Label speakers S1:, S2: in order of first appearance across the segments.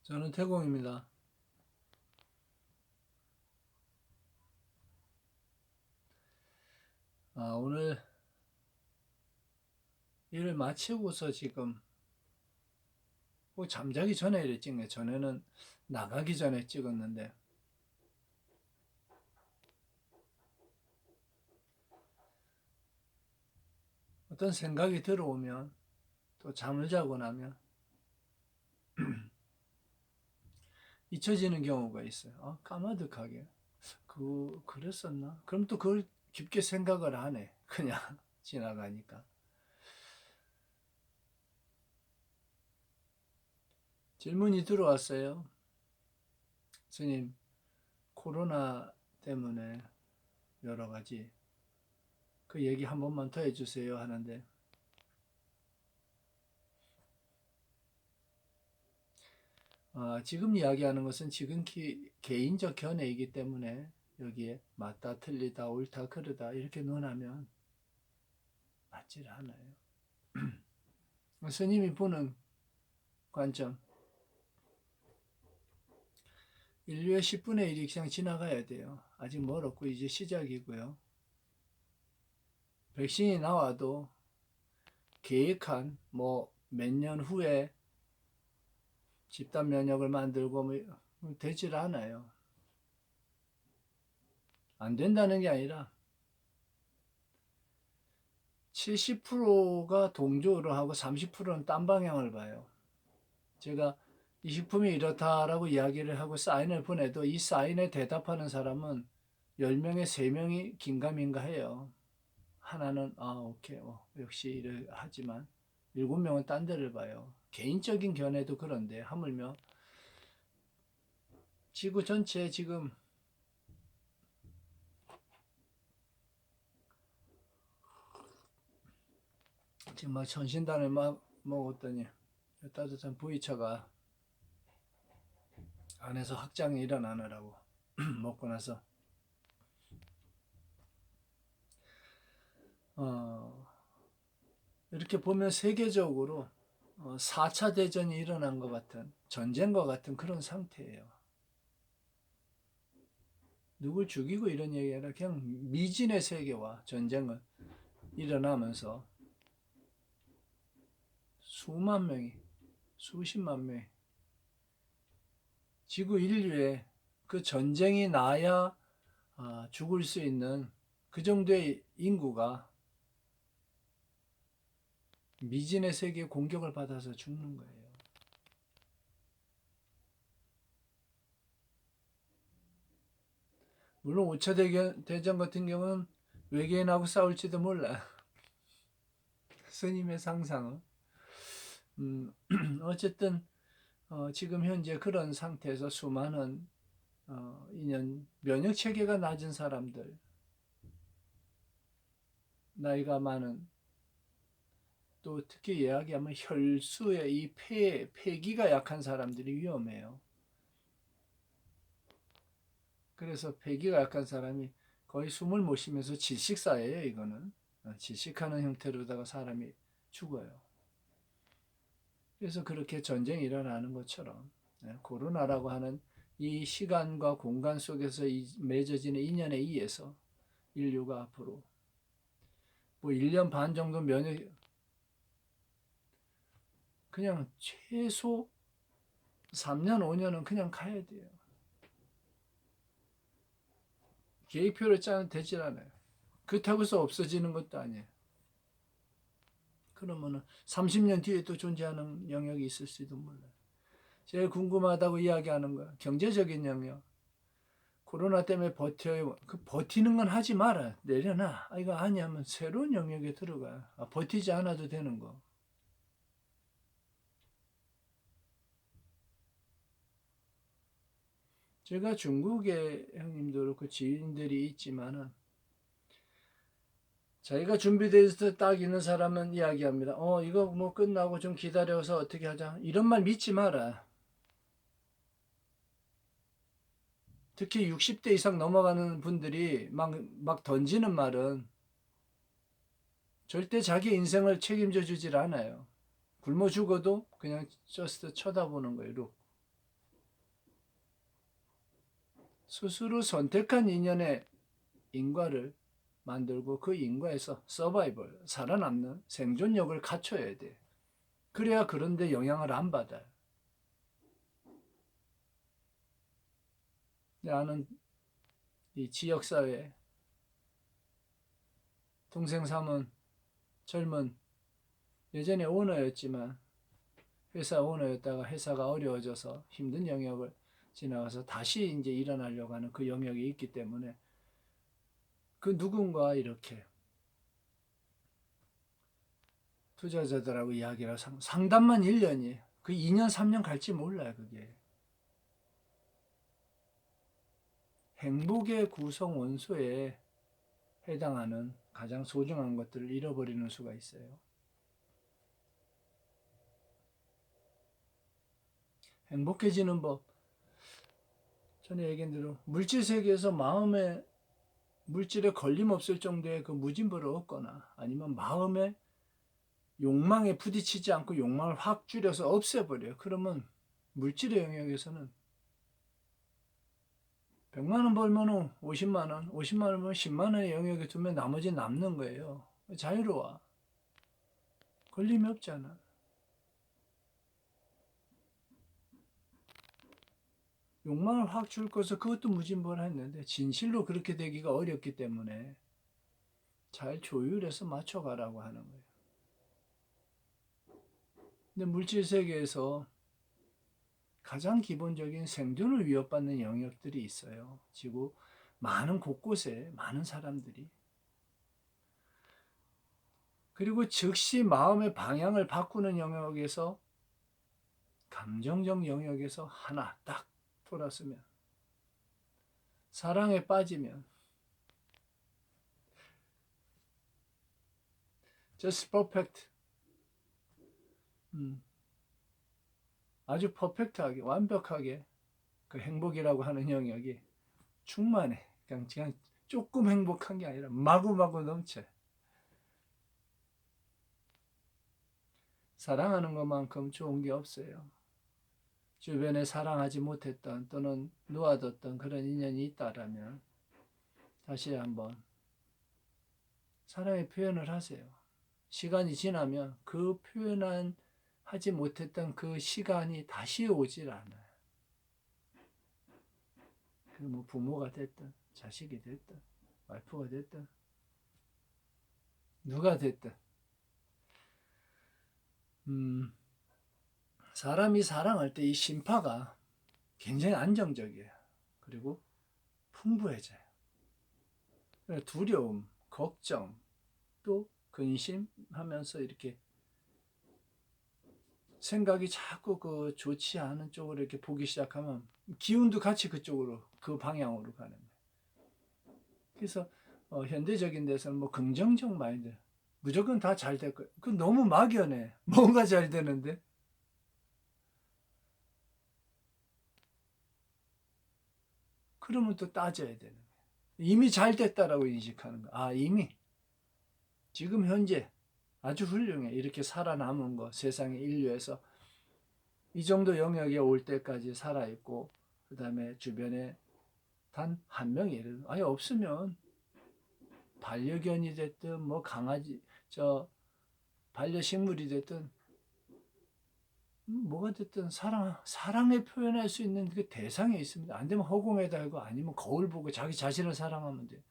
S1: 저는 태공입니다. 오늘 일을 마치고서 지금 꼭 잠자기 전에 일을 찍네. 전에는 나가기 전에 찍었는데 어떤 생각이 들어오면 또 잠을 자고 나면 잊혀지는 경우가 있어요. 까마득하게. 그랬었나? 그럼 또 그걸 깊게 생각을 하네. 그냥 지나가니까. 질문이 들어왔어요. 스님, 코로나 때문에 여러 가지 그 얘기 한 번만 더 해주세요 하는데 지금 이야기하는 것은 지금 개인적 견해이기 때문에 여기에 맞다, 틀리다, 옳다, 그르다 이렇게 논하면 맞질 않아요. 스님이 보는 관점, 인류의 10분의 1이 그냥 지나가야 돼요. 아직 멀었고 이제 시작이고요. 백신이 나와도 계획한 몇 년 후에 집단 면역을 만들고 되질 않아요. 안 된다는 게 아니라 70%가 동조를 하고 30%는 딴 방향을 봐요. 제가 이 식품이 이렇다라고 이야기를 하고 사인을 보내도 이 사인에 대답하는 사람은 10명에 3명이 긴가민가 해요. 하나는 오케이 역시 이래 하지만 7명은 딴 데를 봐요. 개인적인 견해도 그런데 하물며 지구 전체에 지금 막 전신단을 막 먹었더니 따뜻한 보이차가 안에서 확장이 일어나느라고 먹고 나서 이렇게 보면 세계적으로 4차 대전이 일어난 것 같은 전쟁과 같은 그런 상태예요. 누굴 죽이고 이런 얘기 아니라 그냥 미진의 세계와 전쟁은 일어나면서 수만 명이 수십만 명이 지구 인류에 그 전쟁이 나야 죽을 수 있는 그 정도의 인구가 미진의 세계에 공격을 받아서 죽는 거예요. 물론 5차 대전 같은 경우는 외계인하고 싸울지도 몰라. 스님의 상상은. 어쨌든 지금 현재 그런 상태에서 수많은 인연 면역 체계가 낮은 사람들, 나이가 많은 또 특히 이야기하면 혈수의 이 폐기가 약한 사람들이 위험해요. 그래서 폐기가 약한 사람이 거의 숨을 못 쉬면서 질식사예요. 이거는 질식하는 형태로다가 사람이 죽어요. 그래서 그렇게 전쟁이 일어나는 것처럼 코로나라고 하는 이 시간과 공간 속에서 맺어지는 인연에 의해서 인류가 앞으로 1년 반 정도 면역 그냥 최소 3년 5년은 그냥 가야 돼요. 계획표를 짜면 되질 않아요. 그렇다고 해서 없어지는 것도 아니에요. 그러면은 30년 뒤에 또 존재하는 영역이 있을지도 몰라요. 제일 궁금하다고 이야기하는 거야. 경제적인 영역. 코로나 때문에 버텨요. 그 버티는 건 하지 마라. 내려놔. 이거 아니하면 새로운 영역에 들어가. 버티지 않아도 되는 거. 제가 중국에 형님도 그렇고 지인들이 있지만은 자기가 준비돼서 딱 있는 사람은 이야기합니다. 이거 뭐 끝나고 좀 기다려서 어떻게 하자. 이런 말 믿지 마라. 특히 60대 이상 넘어가는 분들이 막 던지는 말은 절대 자기 인생을 책임져 주질 않아요. 굶어 죽어도 그냥 저스트 쳐다보는 거예요. 스스로 선택한 인연의 인과를 만들고 그 인과에서 서바이벌, 살아남는 생존력을 갖춰야 돼. 그래야 그런데 영향을 안 받아요. 나는 이 지역사회 동생 삼은 젊은 예전에 오너였지만 회사 오너였다가 회사가 어려워져서 힘든 영역을 지나가서 다시 이제 일어나려고 하는 그 영역이 있기 때문에 그 누군가 이렇게 투자자들하고 이야기를 상담만 1년이에요. 그 2년, 3년 갈지 몰라요, 그게. 행복의 구성 원소에 해당하는 가장 소중한 것들을 잃어버리는 수가 있어요. 행복해지는 법. 전에 얘기한 대로 물질 세계에서 마음에 물질에 걸림 없을 정도의 그 무진보를 얻거나 아니면 마음에 욕망에 부딪히지 않고 욕망을 확 줄여서 없애버려요. 그러면 물질의 영역에서는 100만 원 벌면 50만 원, 50만 원 벌면 10만 원의 영역에 두면 나머지 남는 거예요. 자유로워. 걸림이 없잖아. 욕망을 확 줄 것을 그것도 무진보를 했는데 진실로 그렇게 되기가 어렵기 때문에 잘 조율해서 맞춰가라고 하는 거예요. 근데 물질 세계에서 가장 기본적인 생존을 위협받는 영역들이 있어요. 지구 많은 곳곳에 많은 사람들이. 그리고 즉시 마음의 방향을 바꾸는 영역에서 감정적 영역에서 하나 딱 돌았으면 사랑에 빠지면 just perfect 아주 퍼펙트하게 완벽하게 그 행복이라고 하는 영역이 충만해. 그냥 조금 행복한 게 아니라 마구마구 넘쳐. 사랑하는 것만큼 좋은 게 없어요. 주변에 사랑하지 못했던 또는 놓아뒀던 그런 인연이 있다라면 다시 한번 사랑의 표현을 하세요. 시간이 지나면 그 표현한 하지 못했던 그 시간이 다시 오질 않아요. 그 뭐 부모가 됐든 자식이 됐든 와이프가 됐든 누가 됐든 사람이 사랑할 때 이 심파가 굉장히 안정적이에요. 그리고 풍부해져요. 두려움, 걱정, 또 근심하면서 이렇게 생각이 자꾸 그 좋지 않은 쪽으로 이렇게 보기 시작하면 기운도 같이 그쪽으로 그 방향으로 가는 거예요. 그래서 현대적인 데서는 뭐 긍정적 마인드 무조건 다 잘 될 거예요. 그 너무 막연해. 뭔가 잘 되는데 그러면 또 따져야 되는 거예요. 이미 잘 됐다라고 인식하는 거. 아, 이미 지금 현재 아주 훌륭해. 이렇게 살아남은 거. 세상의 인류에서 이 정도 영역에 올 때까지 살아있고 그 다음에 주변에 단 한 명이 아예 없으면 반려견이 됐든 뭐 강아지 반려식물이 됐든 뭐가 됐든 사랑에 표현할 수 있는 그 대상이 있습니다. 안 되면 허공에 달고 아니면 거울 보고 자기 자신을 사랑하면 돼.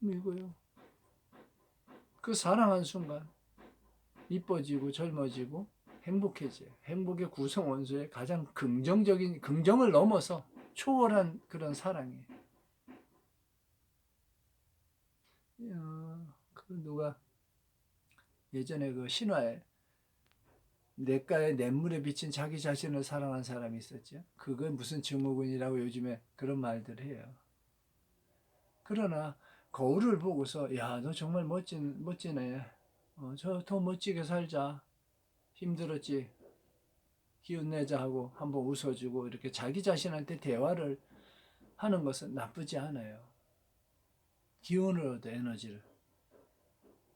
S1: 이거요. 그 사랑한 순간 이뻐지고 젊어지고 행복해져요. 행복의 구성 원소의 가장 긍정적인 긍정을 넘어서 초월한 그런 사랑이에요. 그 누가 예전에 그 신화에 냇가에 냇물에 비친 자기 자신을 사랑한 사람이 있었죠. 그게 무슨 증후군이라고 요즘에 그런 말들 해요. 그러나 거울을 보고서 야, 너 정말 멋지네. 저 더 멋지게 살자. 힘들었지. 기운 내자 하고 한번 웃어주고 이렇게 자기 자신한테 대화를 하는 것은 나쁘지 않아요. 기운을 얻어 에너지를.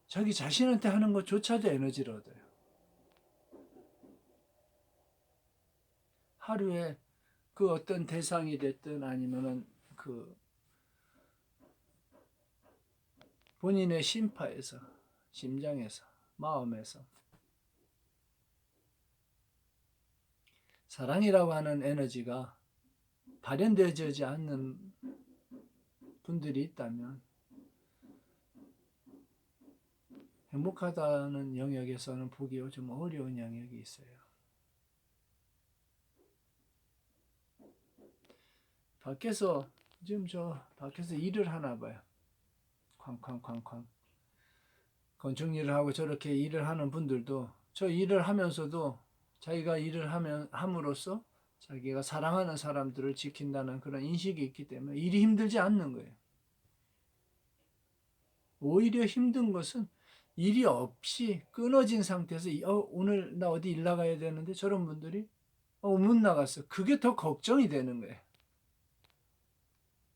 S1: 자기 자신한테 하는 것조차도 에너지를 얻어요. 하루에 그 어떤 대상이 됐든 아니면은 그 본인의 심파에서, 심장에서, 마음에서 사랑이라고 하는 에너지가 발현되지 않는 분들이 있다면 행복하다는 영역에서는 보기 좀 어려운 영역이 있어요. 밖에서 지금 밖에서 일을 하나 봐요. 쾅쾅쾅쾅 건축 일을 하고 저렇게 일을 하는 분들도 저 일을 하면서도 자기가 일을 함으로써 자기가 사랑하는 사람들을 지킨다는 그런 인식이 있기 때문에 일이 힘들지 않는 거예요. 오히려 힘든 것은 일이 없이 끊어진 상태에서 오늘 나 어디 일 나가야 되는데 저런 분들이 못 나갔어. 그게 더 걱정이 되는 거예요.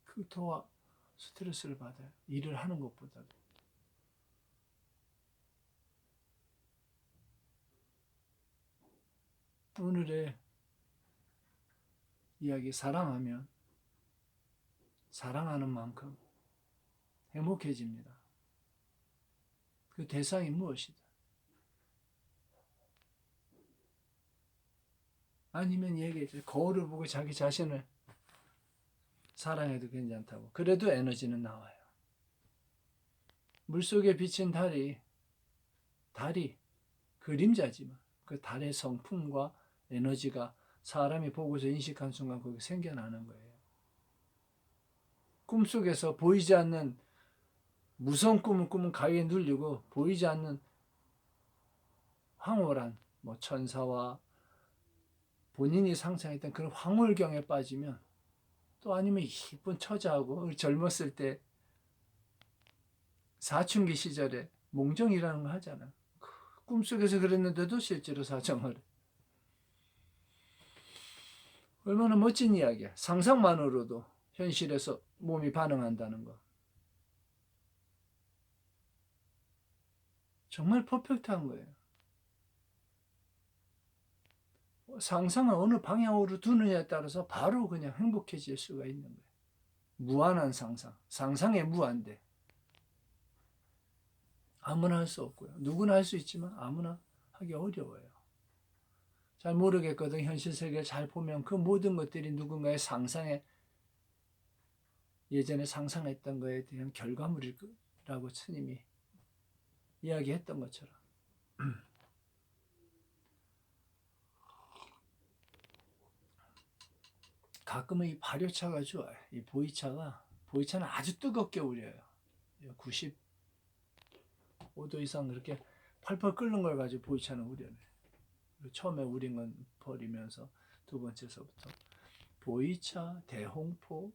S1: 그 더 스트레스를 받아요. 일을 하는 것보다도. 오늘의 이야기 사랑하면 사랑하는 만큼 행복해집니다. 그 대상이 무엇이다. 아니면 얘기했죠. 거울을 보고 자기 자신을 사랑해도 괜찮다고. 그래도 에너지는 나와요. 물속에 비친 달이 그림자지만 그 달의 성품과 에너지가 사람이 보고서 인식한 순간 거기 생겨나는 거예요. 꿈속에서 보이지 않는 무서운 꿈을 꾸면 가위에 눌리고 보이지 않는 황홀한 천사와 본인이 상상했던 그런 황홀경에 빠지면 또 아니면 이쁜 처자하고 젊었을 때 사춘기 시절에 몽정이라는 거 하잖아. 꿈속에서 그랬는데도 실제로 사정을. 얼마나 멋진 이야기야. 상상만으로도 현실에서 몸이 반응한다는 거. 정말 퍼펙트한 거예요. 상상을 어느 방향으로 두느냐에 따라서 바로 그냥 행복해질 수가 있는 거예요. 무한한 상상. 상상의 무한대. 아무나 할 수 없고요. 누구나 할 수 있지만 아무나 하기 어려워요. 잘 모르겠거든. 현실 세계를 잘 보면 그 모든 것들이 누군가의 상상에 예전에 상상했던 거에 대한 결과물이라고 스님이 이야기했던 것처럼. 가끔은 이 발효차가 좋아요. 이 보이차는 아주 뜨겁게 우려요. 95도 이상 그렇게 펄펄 끓는 걸 가지고 보이차는 우려요. 처음에 우린 건 버리면서 두 번째서부터 보이차, 대홍포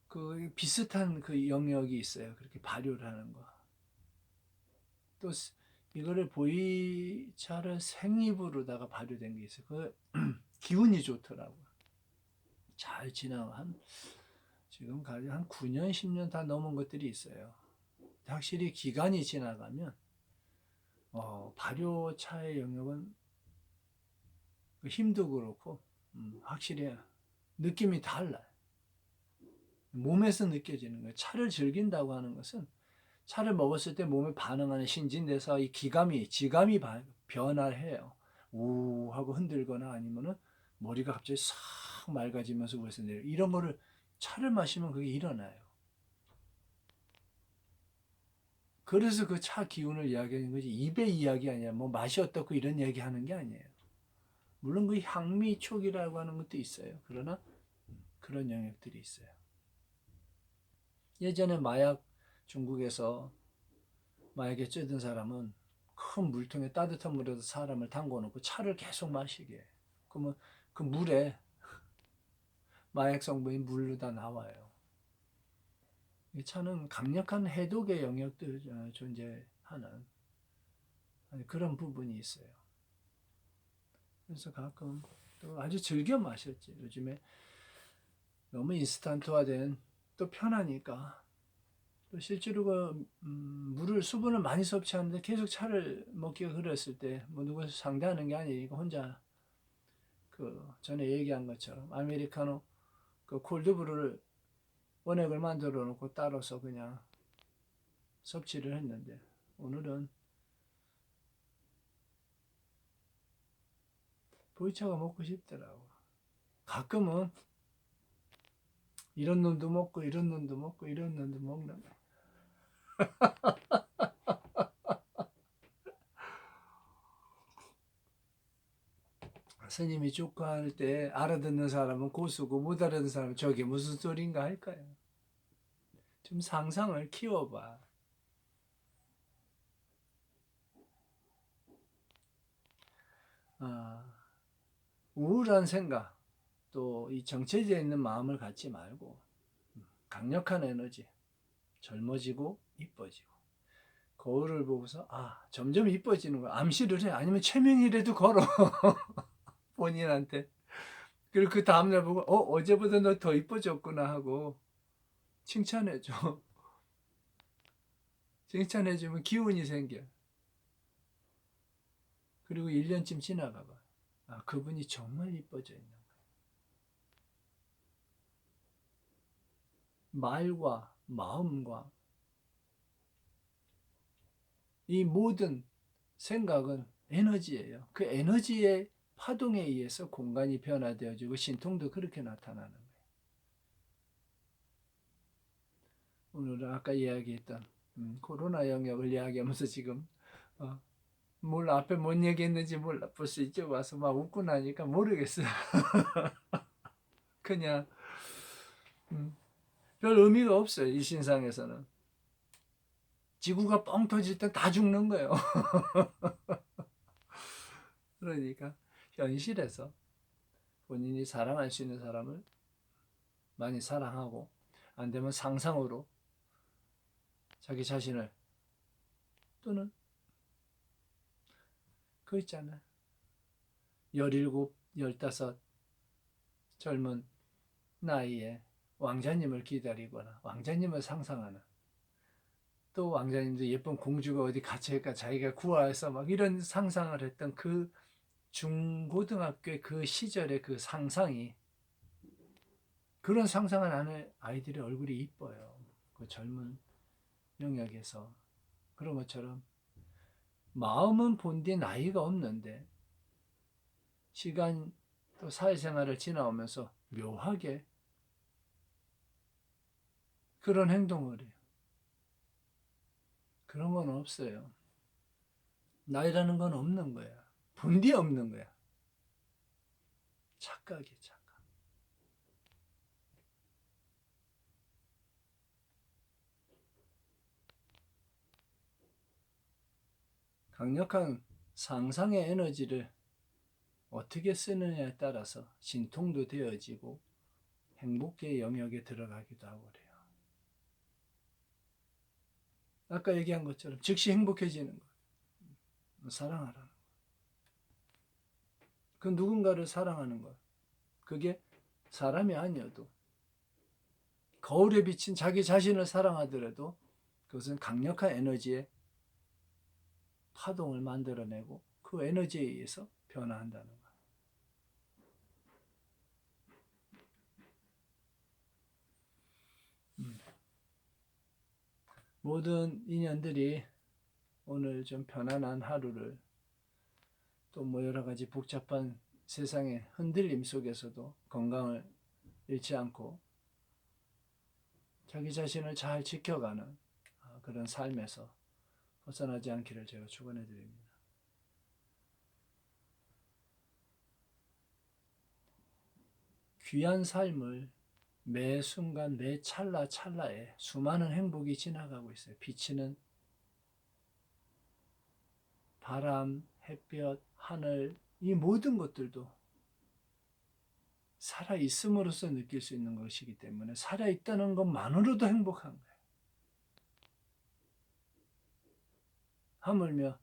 S1: 그 비슷한 그 영역이 있어요. 그렇게 발효를 하는 거. 또 이거를 보이차를 생잎으로다가 발효된 게 있어요. 그 기운이 좋더라고요. 잘 지금 한 9년, 10년 다 넘은 것들이 있어요. 확실히 기간이 지나가면 발효차의 영역은 힘도 그렇고 확실히 느낌이 달라요. 몸에서 느껴지는 거예요. 차를 즐긴다고 하는 것은 차를 먹었을 때 몸에 반응하는 신진대사 이 지감이 변화를 해요. 우 하고 흔들거나 아니면은 머리가 갑자기 싹 맑아지면서 위에서 내려. 이런 거를 차를 마시면 그게 일어나요. 그래서 그 차 기운을 이야기하는 거지 입의 이야기 아니야. 맛이 어떻고 이런 이야기 하는 게 아니에요. 물론 그 향미촉이라고 하는 것도 있어요. 그러나 그런 영역들이 있어요. 예전에 중국에서 마약에 찌든 사람은 큰 물통에 따뜻한 물에서 사람을 담궈놓고 차를 계속 마시게 해요. 그러면 그 물에 마약 성분이 물로 다 나와요. 이 차는 강력한 해독의 영역들 존재하는 그런 부분이 있어요. 그래서 가끔 또 아주 즐겨 마셨지. 요즘에 너무 인스턴트화된 또 편하니까 또 실제로 수분을 많이 섭취하는데 계속 차를 먹기가 그랬을 때 누구 상대하는 게 아니니까 혼자 전에 얘기한 것처럼 아메리카노 그 콜드브루를 원액을 만들어 놓고 따라서 그냥 섭취를 했는데 오늘은 보이차가 먹고 싶더라고. 가끔은 이런 놈도 먹고 이런 놈도 먹고 이런 놈도 먹는 거야. 스님이 축구할 때 알아듣는 사람은 고수고 못 알아듣는 사람은 저게 무슨 소린가 할 거야. 좀 상상을 키워봐. 우울한 생각, 또 이 정체되어 있는 마음을 갖지 말고 강력한 에너지, 젊어지고 이뻐지고 거울을 보고서 점점 이뻐지는 거야. 암시를 해. 아니면 최면이라도 걸어. 본인한테. 그리고 그 다음날 보고 어제보다 너 더 이뻐졌구나 하고 칭찬해줘. 칭찬해주면 기운이 생겨. 그리고 1년쯤 지나가봐. 그분이 정말 이뻐져 있는 거야. 말과 마음과 이 모든 생각은 에너지예요. 그 에너지의 파동에 의해서 공간이 변화되어지고 신통도 그렇게 나타나는 거예요. 오늘은 아까 이야기했던 코로나 영역을 이야기하면서 지금 몰라 앞에 뭔 얘기했는지 몰라. 벌써 이쪽 와서 막 웃고 나니까 모르겠어요. 그냥 별 의미가 없어요. 이 신상에서는. 지구가 뻥 터질 때 다 죽는 거예요. 그러니까 현실에서 본인이 사랑할 수 있는 사람을 많이 사랑하고 안 되면 상상으로 자기 자신을 또는 그 있잖아요. 17, 15 젊은 나이에 왕자님을 기다리거나 왕자님을 상상하는 또 왕자님도 예쁜 공주가 어디 갇혀있까 자기가 구하해서 막 이런 상상을 했던 그 중고등학교의 그 시절의 그 상상이 그런 상상을 하는 아이들의 얼굴이 이뻐요. 그 젊은 영역에서 그런 것처럼 마음은 본디 나이가 없는데 시간 또 사회생활을 지나오면서 묘하게 그런 행동을 해요. 그런 건 없어요. 나이라는 건 없는 거야. 본디 없는 거야. 착각이야, 착각. 강력한 상상의 에너지를 어떻게 쓰느냐에 따라서 신통도 되어지고 행복의 영역에 들어가기도 하고 그래요. 아까 얘기한 것처럼 즉시 행복해지는 거. 사랑하라는 거. 그 누군가를 사랑하는 것. 그게 사람이 아니어도 거울에 비친 자기 자신을 사랑하더라도 그것은 강력한 에너지의 파동을 만들어내고 그 에너지에 의해서 변화한다는 것. 모든 인연들이 오늘 좀 편안한 하루를 또 뭐 여러 가지 복잡한 세상의 흔들림 속에서도 건강을 잃지 않고 자기 자신을 잘 지켜가는 그런 삶에서 벗어나지 않기를 제가 축원해 드립니다. 귀한 삶을 매 순간 매 찰나찰나에 수많은 행복이 지나가고 있어요. 비치는 바람, 햇볕, 하늘 이 모든 것들도 살아있음으로써 느낄 수 있는 것이기 때문에 살아있다는 것만으로도 행복한 거예요. 하물며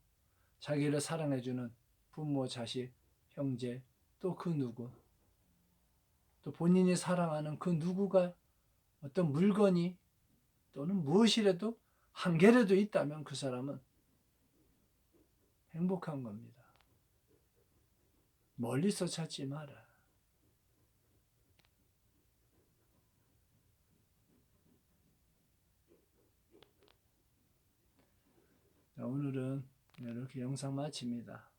S1: 자기를 사랑해주는 부모, 자식, 형제, 또 그 누구, 또 본인이 사랑하는 그 누구가 어떤 물건이 또는 무엇이라도 한 개라도 있다면 그 사람은 행복한 겁니다. 멀리서 찾지 마라. 자, 오늘은 이렇게 영상 마칩니다.